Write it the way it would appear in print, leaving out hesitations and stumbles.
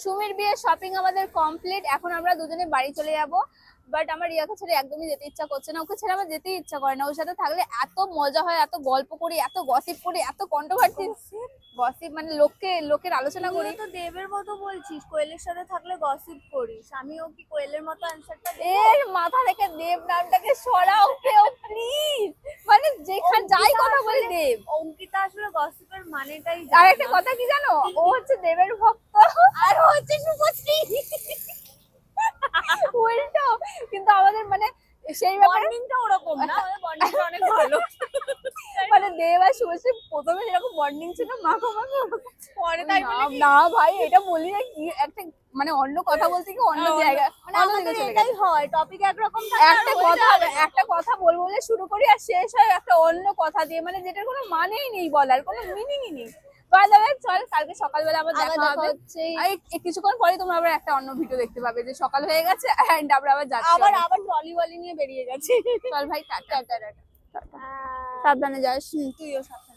সুমির বিয়ে শপিং আমাদের কমপ্লিট। এখন আমরা দুজনে বাড়ি চলে যাব। বাট আমার রিয়াকে ছেড়ে একদমই যেতে ইচ্ছা করছে না, ওকে ছেড়ে আমার যেতেই ইচ্ছা করে না। ওর সাথে থাকলে এত মজা হয়, এত গল্প করি, এত গসিপ করি, এত কন্ট্রোভার্সি গসিপ, মানে লোকের আলোচনা করি। তো দেবের মতো বলছিস কোয়েলের সাথে থাকলে গসিপ করিস, আমিও কি কোয়েলের মতো অ্যানসারটা দেব? এর মাথা থেকে দেব নামটাকে সরাও কেউ প্লিজ। মানে যেখানে যাই কথা বলি দেব। অঙ্কিতা আসলে গসিপের মানেটাই আর জানে একটা না। কথা কি জানো, ও হচ্ছে দেবের ভক্ত আর ও হচ্ছে শুভশ্রী। উল্টো। কিন্তু আমাদের মানে সেই ব্যাপারে বন্ডিংটা ওরকম না, আমাদের বন্ডিংটা অনেক ভালো। মানে দেব আর শুভশ্রী প্রথমে যেরকম বন্ডিং ছিল মাখো মাখো, পরে তাই বলে কি? না ভাই এটা বলি না, কি একটা মানে অন্য কথা বলতে কি অন্য জায়গা, মানে অন্য আমাদের দিকে চলে এটাই গেছে। হয়, টপিক একরকম থাকে আর একটা হয়ে কথা যায় আরেক রকম। একটা কথা বলবো বলে শুরু করি আর শেষ হয় একটা অন্য কথা দিয়ে, মানে যেটার কোনো মানেই নেই, বলার কোনো মিনিংই নেই। বাই দ্য ওয়ে, চল কালকে সকালবেলা আবার দেখা হবে। হচ্ছে আর এই কিছুক্ষণ পরে তোমরা আবার একটা অন্য ভিডিও দেখতে পাবে যে সকাল হয়ে গেছে এন্ড আমরা আবার যাচ্ছি। আবার ট্রলি ওয়ালি নিয়ে বেরিয়ে গেছে। চল ভাই, টাটা। Tata tata. সাবধানে যাস। তুইও সাথে